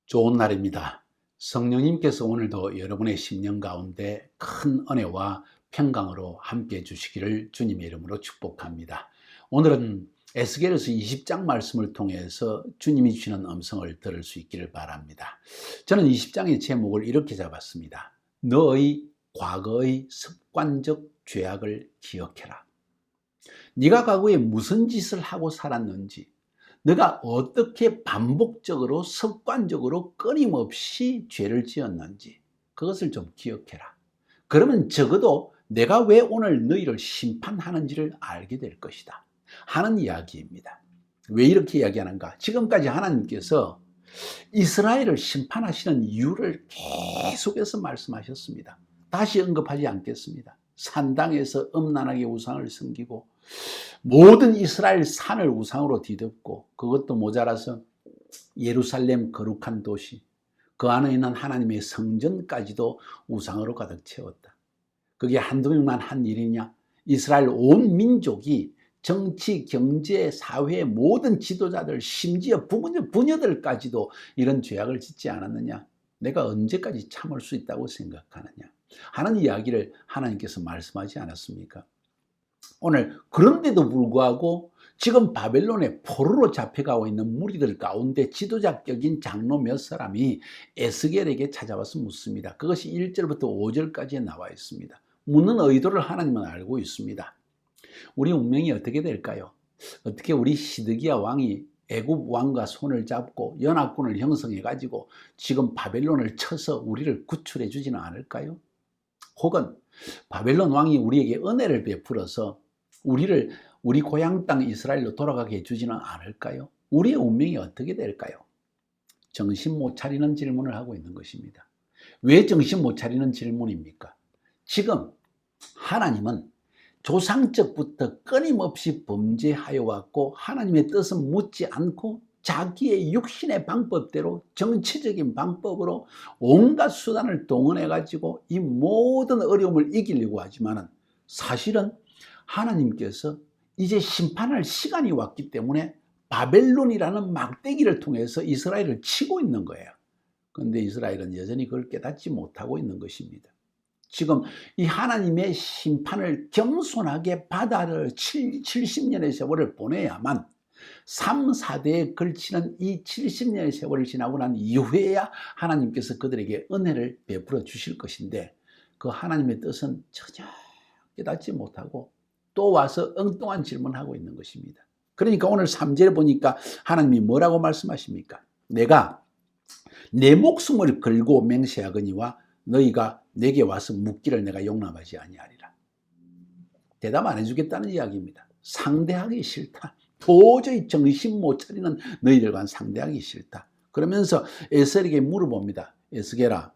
좋은 날입니다. 성령님께서 오늘도 여러분의 심령 가운데 큰 은혜와 평강으로 함께 해주시기를 주님의 이름으로 축복합니다. 오늘은 에스겔에서 20장 말씀을 통해서 주님이 주시는 음성을 들을 수 있기를 바랍니다. 저는 20장의 제목을 이렇게 잡았습니다. 너의 과거의 습관적 죄악을 기억해라. 네가 과거에 무슨 짓을 하고 살았는지, 네가 어떻게 반복적으로 습관적으로 끊임없이 죄를 지었는지 그것을 좀 기억해라. 그러면 적어도 내가 왜 오늘 너희를 심판하는지를 알게 될 것이다 하는 이야기입니다. 왜 이렇게 이야기하는가? 지금까지 하나님께서 이스라엘을 심판하시는 이유를 계속해서 말씀하셨습니다. 다시 언급하지 않겠습니다. 산당에서 음란하게 우상을 섬기고 모든 이스라엘 산을 우상으로 뒤덮고, 그것도 모자라서 예루살렘 거룩한 도시, 그 안에 있는 하나님의 성전까지도 우상으로 가득 채웠다. 그게 한두 명만 한 일이냐? 이스라엘 온 민족이 정치, 경제, 사회 모든 지도자들, 심지어 부녀들까지도 이런 죄악을 짓지 않았느냐? 내가 언제까지 참을 수 있다고 생각하느냐? 하는 이야기를 하나님께서 말씀하지 않았습니까? 오늘 그런데도 불구하고 지금 바벨론에 포로로 잡혀가고 있는 무리들 가운데 지도자격인 장로 몇 사람이 에스겔에게 찾아와서 묻습니다. 그것이 1절부터 5절까지에 나와 있습니다. 묻는 의도를 하나님은 알고 있습니다. 우리 운명이 어떻게 될까요? 어떻게 우리 시드기야 왕이 애굽 왕과 손을 잡고 연합군을 형성해 가지고 지금 바벨론을 쳐서 우리를 구출해 주지는 않을까요? 혹은 바벨론 왕이 우리에게 은혜를 베풀어서 우리를 우리 고향 땅 이스라엘로 돌아가게 해주지는 않을까요? 우리의 운명이 어떻게 될까요? 정신 못 차리는 질문을 하고 있는 것입니다. 왜 정신 못 차리는 질문입니까? 지금 하나님은 조상적부터 끊임없이 범죄하여 왔고, 하나님의 뜻은 묻지 않고 자기의 육신의 방법대로 정치적인 방법으로 온갖 수단을 동원해 가지고 이 모든 어려움을 이기려고 하지만은, 사실은 하나님께서 이제 심판할 시간이 왔기 때문에 바벨론이라는 막대기를 통해서 이스라엘을 치고 있는 거예요. 그런데 이스라엘은 여전히 그걸 깨닫지 못하고 있는 것입니다. 지금 이 하나님의 심판을 겸손하게 받아들 70년의 세월을 보내야만 3, 4대에 걸치는 이 70년의 세월을 지나고 난 이후에야 하나님께서 그들에게 은혜를 베풀어 주실 것인데, 그 하나님의 뜻은 전혀 깨닫지 못하고 또 와서 엉뚱한 질문하고 있는 것입니다. 그러니까 오늘 3절에 보니까 하나님이 뭐라고 말씀하십니까? 내가 내 목숨을 걸고 맹세하거니와 너희가 내게 와서 묻기를 내가 용납하지 아니하리라. 대답 안 해주겠다는 이야기입니다. 상대하기 싫다. 도저히 정신 못 차리는 너희들과는 상대하기 싫다. 그러면서 에스겔에게 물어봅니다. 에스겔아,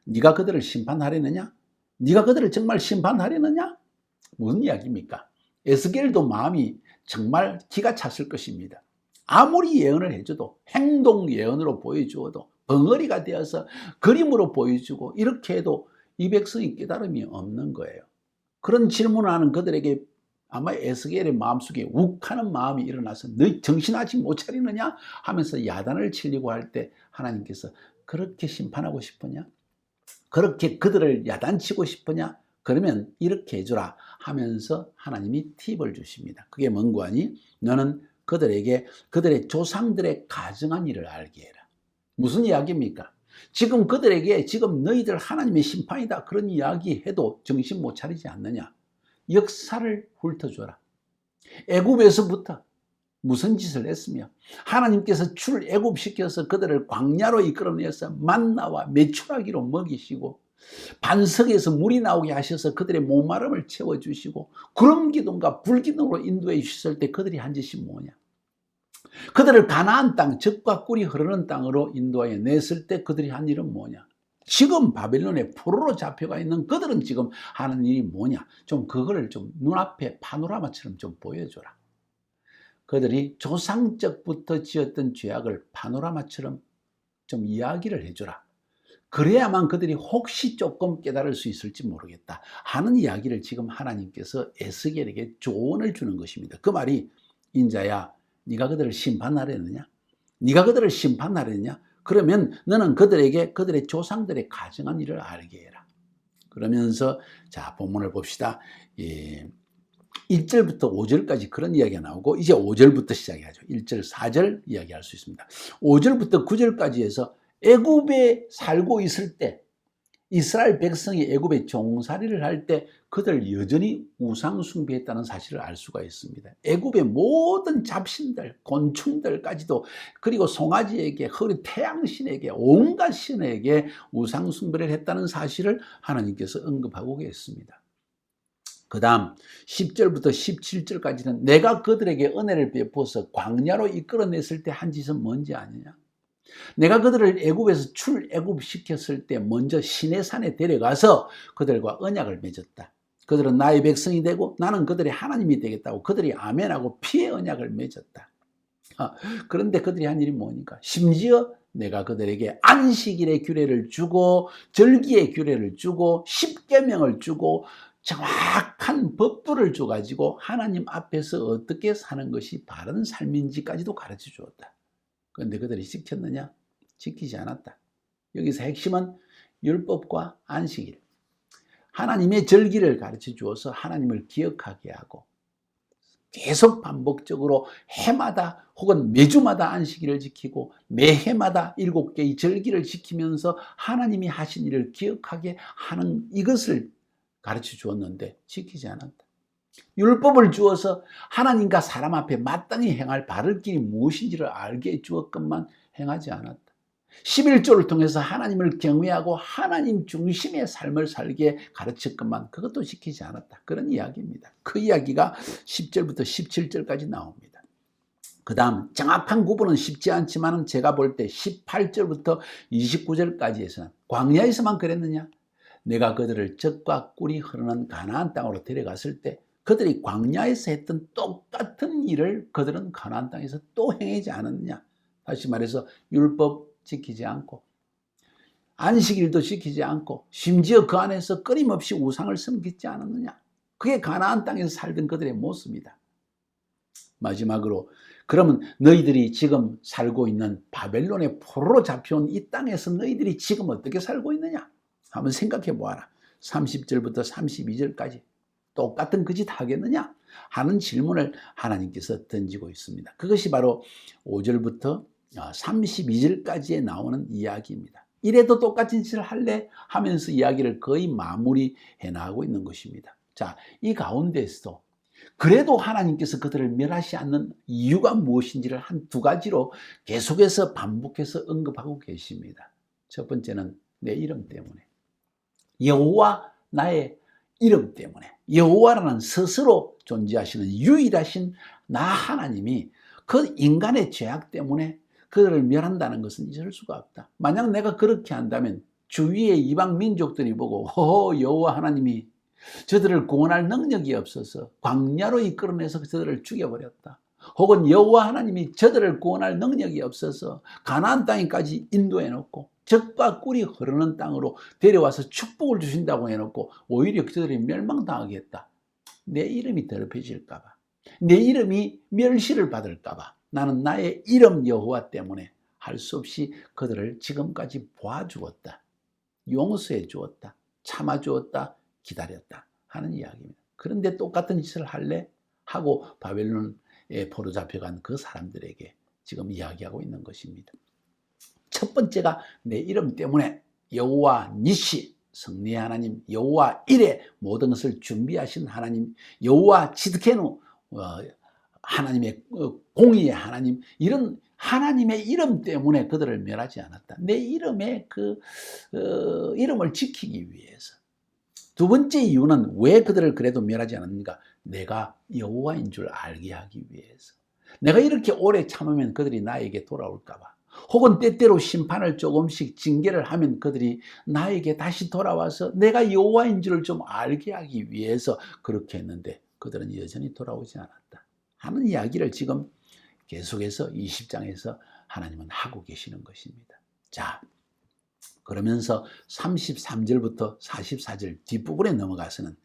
네가 그들을 심판하려느냐? 네가 그들을 정말 심판하려느냐? 무슨 이야기입니까? 에스겔도 마음이 정말 기가 찼을 것입니다. 아무리 예언을 해줘도, 행동 예언으로 보여주어도, 벙어리가 되어서 그림으로 보여주고 이렇게 해도 이 백성이 깨달음이 없는 거예요. 그런 질문을 하는 그들에게 아마 에스겔의 마음속에 욱하는 마음이 일어나서 너희 정신 아직 못 차리느냐 하면서 야단을 치려고 할 때, 하나님께서 그렇게 심판하고 싶으냐? 그렇게 그들을 야단치고 싶으냐? 그러면 이렇게 해주라 하면서 하나님이 팁을 주십니다. 그게 뭔고 하니? 너는 그들에게 그들의 조상들의 가증한 일을 알게 해라. 무슨 이야기입니까? 지금 그들에게 지금 너희들 하나님의 심판이다 그런 이야기 해도 정신 못 차리지 않느냐? 역사를 훑어줘라. 애굽에서부터 무슨 짓을 했으며, 하나님께서 출애굽시켜서 그들을 광야로 이끌어내서 만나와 메추라기로 먹이시고, 반석에서 물이 나오게 하셔서 그들의 목마름을 채워주시고, 구름기둥과 불기둥으로 인도해 주셨을 때 그들이 한 짓이 뭐냐? 그들을 가나안 땅, 젖과 꿀이 흐르는 땅으로 인도하여 냈을 때 그들이 한 일은 뭐냐? 지금 바벨론에 포로로 잡혀가 있는 그들은 지금 하는 일이 뭐냐? 좀 그거를 좀 눈앞에 파노라마처럼 좀 보여줘라. 그들이 조상적부터 지었던 죄악을 파노라마처럼 좀 이야기를 해줘라. 그래야만 그들이 혹시 조금 깨달을 수 있을지 모르겠다 하는 이야기를 지금 하나님께서 에스겔에게 조언을 주는 것입니다. 그 말이, 인자야, 네가 그들을 심판하려느냐? 네가 그들을 심판하려느냐? 그러면 너는 그들에게 그들의 조상들의 가정한 일을 알게 해라. 그러면서 자, 본문을 봅시다. 1절부터 5절까지 그런 이야기가 나오고 이제 5절부터 시작해야죠. 1절, 4절 이야기할 수 있습니다. 5절부터 9절까지 해서 애굽에 살고 있을 때 이스라엘 백성이 애굽에 종살이를 할 때 그들 여전히 우상 숭배했다는 사실을 알 수가 있습니다. 애굽의 모든 잡신들, 곤충들까지도 그리고 송아지에게, 태양신에게, 온갖 신에게 우상 숭배를 했다는 사실을 하나님께서 언급하고 계십니다. 그 다음 10절부터 17절까지는 내가 그들에게 은혜를 베풀어서 광야로 이끌어냈을 때 한 짓은 뭔지 아느냐? 내가 그들을 애굽에서 출애굽시켰을 때 먼저 시내산에 데려가서 그들과 언약을 맺었다. 그들은 나의 백성이 되고 나는 그들의 하나님이 되겠다고 그들이 아멘하고 피의 언약을 맺었다. 그런데 그들이 한 일이 뭐니까? 심지어 내가 그들에게 안식일의 규례를 주고 절기의 규례를 주고 십계명을 주고 정확한 법도를 줘가지고 하나님 앞에서 어떻게 사는 것이 바른 삶인지까지도 가르쳐 주었다. 그런데 그들이 지켰느냐? 지키지 않았다. 여기서 핵심은 율법과 안식일, 하나님의 절기를 가르쳐 주어서 하나님을 기억하게 하고 계속 반복적으로 해마다 혹은 매주마다 안식일을 지키고 매해마다 7개의 절기를 지키면서 하나님이 하신 일을 기억하게 하는 이것을 가르쳐 주었는데 지키지 않았다. 율법을 주어서 하나님과 사람 앞에 마땅히 행할 바를 길이 무엇인지를 알게 해 주었건만 행하지 않았다. 11조를 통해서 하나님을 경외하고 하나님 중심의 삶을 살게 가르쳤건만 그것도 지키지 않았다. 그런 이야기입니다. 그 이야기가 10절부터 17절까지 나옵니다. 그 다음 정확한 구분은 쉽지 않지만 제가 볼 때 18절부터 29절까지에서는 광야에서만 그랬느냐? 내가 그들을 젖과 꿀이 흐르는 가나안 땅으로 데려갔을 때 그들이 광야에서 했던 똑같은 일을 그들은 가나안 땅에서 또 행하지 않았느냐? 다시 말해서 율법 지키지 않고 안식일도 지키지 않고 심지어 그 안에서 끊임없이 우상을 섬기지 않았느냐? 그게 가나안 땅에서 살던 그들의 모습이다. 마지막으로 그러면 너희들이 지금 살고 있는 바벨론의 포로로 잡혀온 이 땅에서 너희들이 지금 어떻게 살고 있느냐? 한번 생각해 보아라. 30절부터 32절까지 똑같은 그 짓 하겠느냐? 하는 질문을 하나님께서 던지고 있습니다. 그것이 바로 5절부터 32절까지에 나오는 이야기입니다. 이래도 똑같은 짓을 할래? 하면서 이야기를 거의 마무리해 나가고 있는 것입니다. 자, 이 가운데서도 그래도 하나님께서 그들을 멸하지 않는 이유가 무엇인지를 한 두 가지로 계속해서 반복해서 언급하고 계십니다. 첫 번째는 내 이름 때문에. 여호와 나의 이름 때문에. 여호와라는 스스로 존재하시는 유일하신 나 하나님이 그 인간의 죄악 때문에 그들을 멸한다는 것은 있을 수가 없다. 만약 내가 그렇게 한다면 주위의 이방 민족들이 보고 여호와 하나님이 저들을 구원할 능력이 없어서 광야로 이끌어내서 저들을 죽여버렸다. 혹은 여호와 하나님이 저들을 구원할 능력이 없어서 가나안 땅에까지 인도해 놓고 젖과 꿀이 흐르는 땅으로 데려와서 축복을 주신다고 해놓고 오히려 저들이 멸망당하겠다. 내 이름이 더럽혀질까 봐, 내 이름이 멸시를 받을까 봐 나는 나의 이름 여호와 때문에 할 수 없이 그들을 지금까지 보아주었다, 용서해 주었다, 참아주었다, 기다렸다 하는 이야기입니다. 그런데 똑같은 짓을 할래? 하고 바벨론에 포로 잡혀간 그 사람들에게 지금 이야기하고 있는 것입니다. 첫 번째가 내 이름 때문에 여호와 니시, 승리의 하나님, 여호와 이레, 모든 것을 준비하신 하나님, 여호와 지드케누, 하나님의 공의의 하나님, 이런 하나님의 이름 때문에 그들을 멸하지 않았다. 내 이름의 이름을 지키기 위해서. 두 번째 이유는 왜 그들을 그래도 멸하지 않았는가? 내가 여호와인 줄 알게 하기 위해서. 내가 이렇게 오래 참으면 그들이 나에게 돌아올까 봐. 혹은 때때로 심판을 조금씩 징계를 하면 그들이 나에게 다시 돌아와서 내가 여호와인 줄을 좀 알게 하기 위해서 그렇게 했는데 그들은 여전히 돌아오지 않았다 하는 이야기를 지금 계속해서 20장에서 하나님은 하고 계시는 것입니다. 자, 그러면서 33절부터 44절 뒷부분에 넘어가서는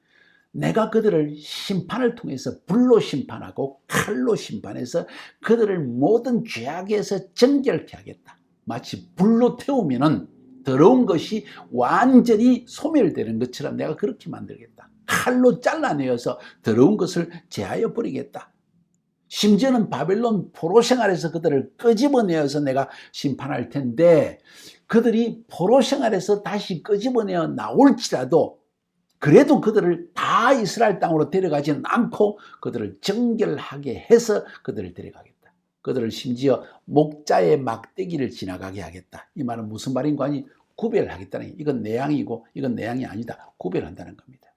내가 그들을 심판을 통해서 불로 심판하고 칼로 심판해서 그들을 모든 죄악에서 정결케 하겠다. 마치 불로 태우면은 더러운 것이 완전히 소멸되는 것처럼 내가 그렇게 만들겠다. 칼로 잘라내어서 더러운 것을 제하여 버리겠다. 심지어는 바벨론 포로 생활에서 그들을 끄집어내어서 내가 심판할 텐데, 그들이 포로 생활에서 다시 끄집어내어 나올지라도 그래도 그들을 다 이스라엘 땅으로 데려가지는 않고 그들을 정결하게 해서 그들을 데려가겠다. 그들을 심지어 목자의 막대기를 지나가게 하겠다. 이 말은 무슨 말인가 하니 구별하겠다는, 이건 내 양이고 이건 내 양이 아니다. 구별한다는 겁니다.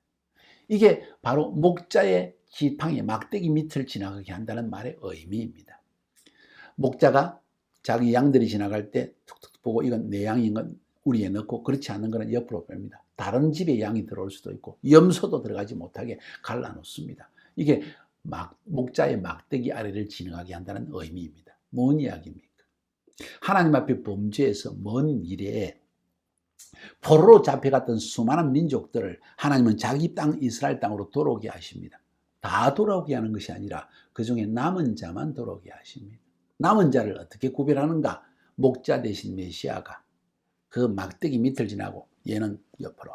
이게 바로 목자의 지팡이 막대기 밑을 지나가게 한다는 말의 의미입니다. 목자가 자기 양들이 지나갈 때 툭툭 보고 이건 내 양인 건 우리에 넣고, 그렇지 않은 것은 옆으로 뺍니다. 다른 집에 양이 들어올 수도 있고 염소도 들어가지 못하게 갈라놓습니다. 이게 목자의 막대기 아래를 지나가게 한다는 의미입니다. 뭔 이야기입니까? 하나님 앞에 범죄해서 먼 미래에 포로로 잡혀갔던 수많은 민족들을 하나님은 자기 땅 이스라엘 땅으로 돌아오게 하십니다. 다 돌아오게 하는 것이 아니라 그 중에 남은 자만 돌아오게 하십니다. 남은 자를 어떻게 구별하는가? 목자 대신 메시아가 그 막대기 밑을 지나고 얘는 옆으로,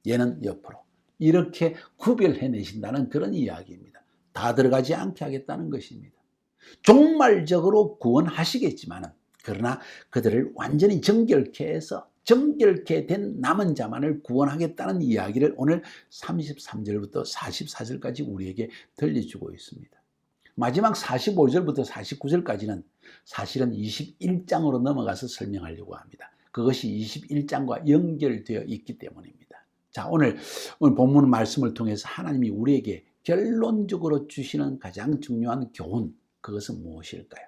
얘는 옆으로 이렇게 구별해내신다는 그런 이야기입니다. 다 들어가지 않게 하겠다는 것입니다. 종말적으로 구원하시겠지만 그러나 그들을 완전히 정결케 해서 정결케 된 남은 자만을 구원하겠다는 이야기를 오늘 33절부터 44절까지 우리에게 들려주고 있습니다. 마지막 45절부터 49절까지는 사실은 21장으로 넘어가서 설명하려고 합니다. 그것이 21장과 연결되어 있기 때문입니다. 자, 오늘 본문 말씀을 통해서 하나님이 우리에게 결론적으로 주시는 가장 중요한 교훈, 그것은 무엇일까요?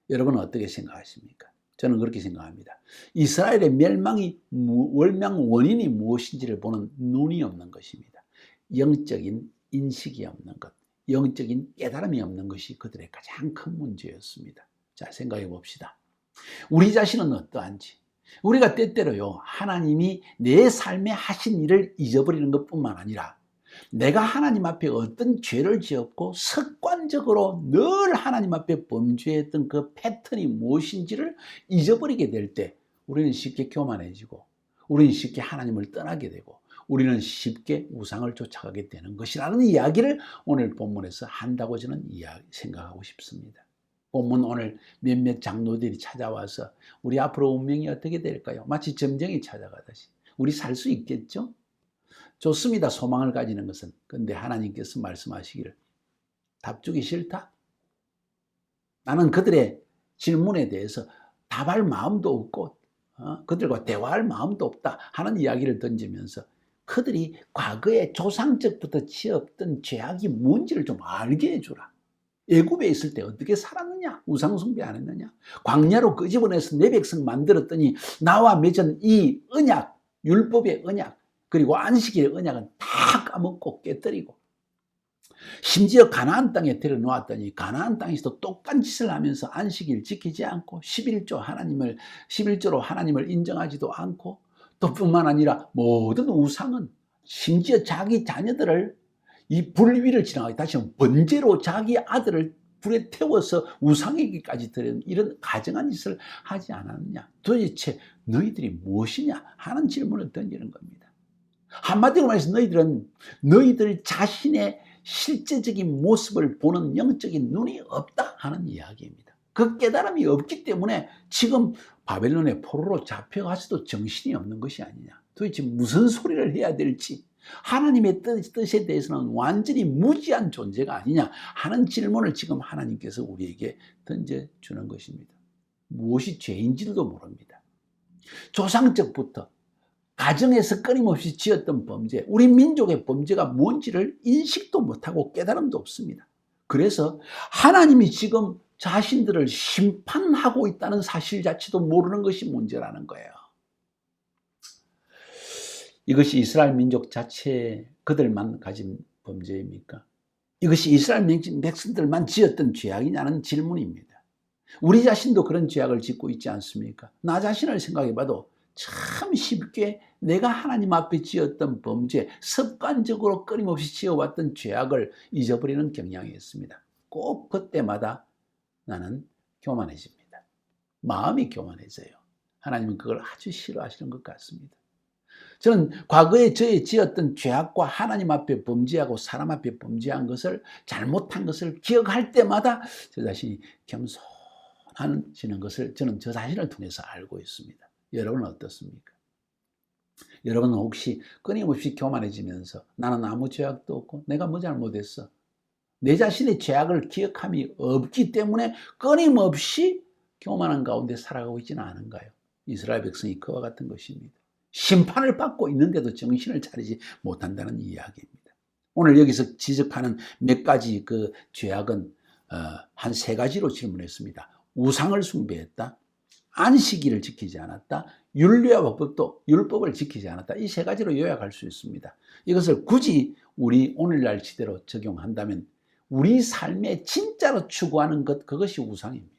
여러분은 어떻게 생각하십니까? 저는 그렇게 생각합니다. 이스라엘의 멸망 원인이 무엇인지를 보는 눈이 없는 것입니다. 영적인 인식이 없는 것, 영적인 깨달음이 없는 것이 그들의 가장 큰 문제였습니다. 자, 생각해 봅시다. 우리 자신은 어떠한지. 우리가 때때로요, 하나님이 내 삶에 하신 일을 잊어버리는 것뿐만 아니라 내가 하나님 앞에 어떤 죄를 지었고 습관적으로 늘 하나님 앞에 범죄했던 그 패턴이 무엇인지를 잊어버리게 될 때 우리는 쉽게 교만해지고, 우리는 쉽게 하나님을 떠나게 되고, 우리는 쉽게 우상을 쫓아가게 되는 것이라는 이야기를 오늘 본문에서 한다고 저는 생각하고 싶습니다. 본문 오늘 몇몇 장로들이 찾아와서 우리 앞으로 운명이 어떻게 될까요? 마치 점쟁이 찾아가듯이 우리 살 수 있겠죠? 좋습니다. 소망을 가지는 것은. 그런데 하나님께서 말씀하시기를 답 주기 싫다? 나는 그들의 질문에 대해서 답할 마음도 없고 그들과 대화할 마음도 없다 하는 이야기를 던지면서 그들이 과거에 조상적부터 지었던 죄악이 뭔지를 좀 알게 해주라. 애굽에 있을 때 어떻게 살았느냐? 우상 숭배 안 했느냐? 광야로 끄집어내서 내 백성 만들었더니 나와 맺은 이 언약, 율법의 언약, 그리고 안식일의 언약은 다 까먹고 깨뜨리고, 심지어 가나안 땅에 데려놓았더니 가나안 땅에서도 똑같은 짓을 하면서 안식일 지키지 않고 11조로 하나님을 인정하지도 않고, 또 뿐만 아니라 모든 우상은 심지어 자기 자녀들을 이 불 위를 지나가게, 다시 번제로 자기 아들을 불에 태워서 우상에게까지 드리는 이런 가증한 짓을 하지 않았느냐? 도대체 너희들이 무엇이냐? 하는 질문을 던지는 겁니다. 한마디로 말해서 너희들은 너희들 자신의 실제적인 모습을 보는 영적인 눈이 없다 하는 이야기입니다. 그 깨달음이 없기 때문에 지금 바벨론의 포로로 잡혀가서도 정신이 없는 것이 아니냐. 도대체 무슨 소리를 해야 될지, 하나님의 뜻에 대해서는 완전히 무지한 존재가 아니냐 하는 질문을 지금 하나님께서 우리에게 던져주는 것입니다. 무엇이 죄인지도 모릅니다. 조상적부터 가정에서 끊임없이 지었던 범죄, 우리 민족의 범죄가 뭔지를 인식도 못하고 깨달음도 없습니다. 그래서 하나님이 지금 자신들을 심판하고 있다는 사실 자체도 모르는 것이 문제라는 거예요. 이것이 이스라엘 민족 자체 그들만 가진 범죄입니까? 이것이 이스라엘 백성들만 지었던 죄악이냐는 질문입니다. 우리 자신도 그런 죄악을 짓고 있지 않습니까? 나 자신을 생각해 봐도 참 쉽게 내가 하나님 앞에 지었던 범죄, 습관적으로 끊임없이 지어왔던 죄악을 잊어버리는 경향이 있습니다. 꼭 그때마다 나는 교만해집니다. 마음이 교만해져요. 하나님은 그걸 아주 싫어하시는 것 같습니다. 저는 과거에 저의 지었던 죄악과 하나님 앞에 범죄하고 사람 앞에 범죄한 것을, 잘못한 것을 기억할 때마다 저 자신이 겸손해지는 것을 저는 저 자신을 통해서 알고 있습니다. 여러분은 어떻습니까? 여러분은 혹시 끊임없이 교만해지면서 나는 아무 죄악도 없고 내가 뭐 잘못했어, 내 자신의 죄악을 기억함이 없기 때문에 끊임없이 교만한 가운데 살아가고 있지는 않은가요? 이스라엘 백성이 그와 같은 것입니다. 심판을 받고 있는데도 정신을 차리지 못한다는 이야기입니다. 오늘 여기서 지적하는 몇 가지 그 죄악은 한 세 가지로 질문했습니다. 우상을 숭배했다, 안식일을 지키지 않았다, 율례와 율법을 지키지 않았다. 이 세 가지로 요약할 수 있습니다. 이것을 굳이 우리 오늘날 시대로 적용한다면 우리 삶에 진짜로 추구하는 것, 그것이 우상입니다.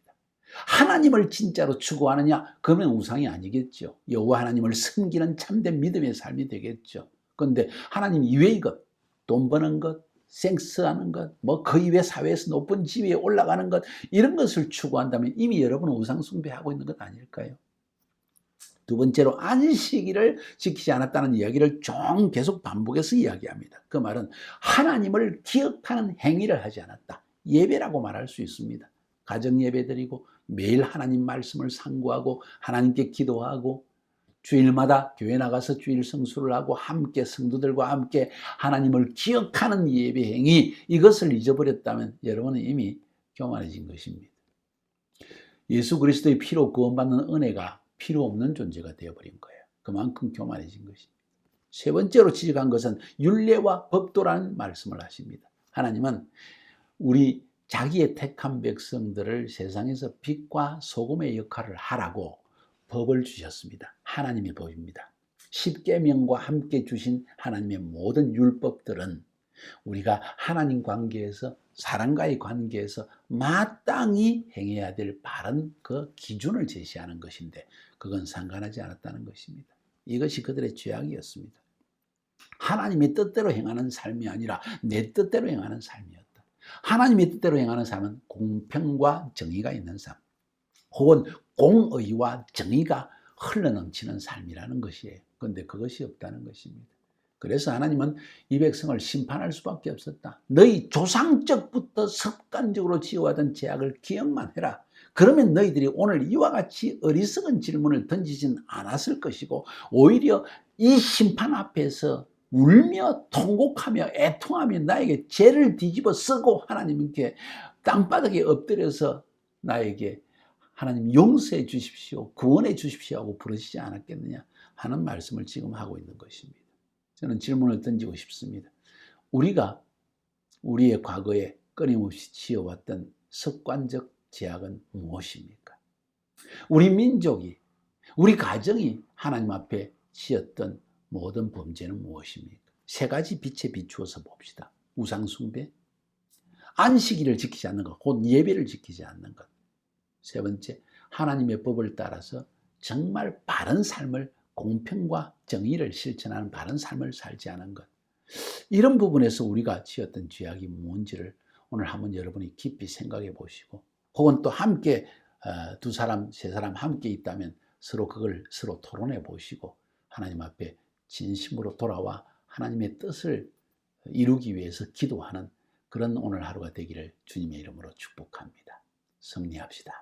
하나님을 진짜로 추구하느냐? 그러면 우상이 아니겠죠. 여호와 하나님을 섬기는 참된 믿음의 삶이 되겠죠. 그런데 하나님 이외의 것, 돈 버는 것, 섹스하는 것, 뭐 그 이외 사회에서 높은 지위에 올라가는 것, 이런 것을 추구한다면 이미 여러분은 우상 숭배하고 있는 것 아닐까요? 두 번째로 안식일을 지키지 않았다는 이야기를 좀 계속 반복해서 이야기합니다. 그 말은 하나님을 기억하는 행위를 하지 않았다. 예배라고 말할 수 있습니다. 가정 예배 드리고 매일 하나님 말씀을 상고하고 하나님께 기도하고 주일마다 교회 나가서 주일 성수를 하고 함께 성도들과 함께 하나님을 기억하는 예배 행위, 이것을 잊어버렸다면 여러분은 이미 교만해진 것입니다. 예수 그리스도의 피로 구원받는 은혜가 필요 없는 존재가 되어버린 거예요. 그만큼 교만해진 것입니다. 세 번째로 지적한 것은 율례와 법도라는 말씀을 하십니다. 하나님은 우리 자기의 택한 백성들을 세상에서 빛과 소금의 역할을 하라고 법을 주셨습니다. 하나님의 법입니다. 십계명과 함께 주신 하나님의 모든 율법들은 우리가 하나님 관계에서, 사람과의 관계에서 마땅히 행해야 될 바른 그 기준을 제시하는 것인데 그건 상관하지 않았다는 것입니다. 이것이 그들의 죄악이었습니다. 하나님의 뜻대로 행하는 삶이 아니라 내 뜻대로 행하는 삶이었다. 하나님의 뜻대로 행하는 삶은 공평과 정의가 있는 삶, 혹은 공의와 정의가 흘러넘치는 삶이라는 것이에요. 그런데 그것이 없다는 것입니다. 그래서 하나님은 이 백성을 심판할 수밖에 없었다. 너희 조상적부터 습관적으로 지어왔던 죄악을 기억만 해라. 그러면 너희들이 오늘 이와 같이 어리석은 질문을 던지진 않았을 것이고 오히려 이 심판 앞에서 울며 통곡하며 애통하며 나에게 죄를 뒤집어 쓰고 하나님께 땅바닥에 엎드려서 나에게 하나님 용서해 주십시오, 구원해 주십시오 하고 부르시지 않았겠느냐 하는 말씀을 지금 하고 있는 것입니다. 저는 질문을 던지고 싶습니다. 우리가 우리의 과거에 끊임없이 지어왔던 습관적 죄악은 무엇입니까? 우리 민족이, 우리 가정이 하나님 앞에 지었던 모든 범죄는 무엇입니까? 세 가지 빛에 비추어서 봅시다. 우상 숭배, 안식일을 지키지 않는 것, 곧 예배를 지키지 않는 것. 세 번째, 하나님의 법을 따라서 정말 바른 삶을, 공평과 정의를 실천하는 바른 삶을 살지 않은 것. 이런 부분에서 우리가 지었던 죄악이 뭔지를 오늘 한번 여러분이 깊이 생각해 보시고, 혹은 또 함께 두 사람, 세 사람 함께 있다면 서로 그걸 서로 토론해 보시고 하나님 앞에 진심으로 돌아와 하나님의 뜻을 이루기 위해서 기도하는 그런 오늘 하루가 되기를 주님의 이름으로 축복합니다. 승리합시다.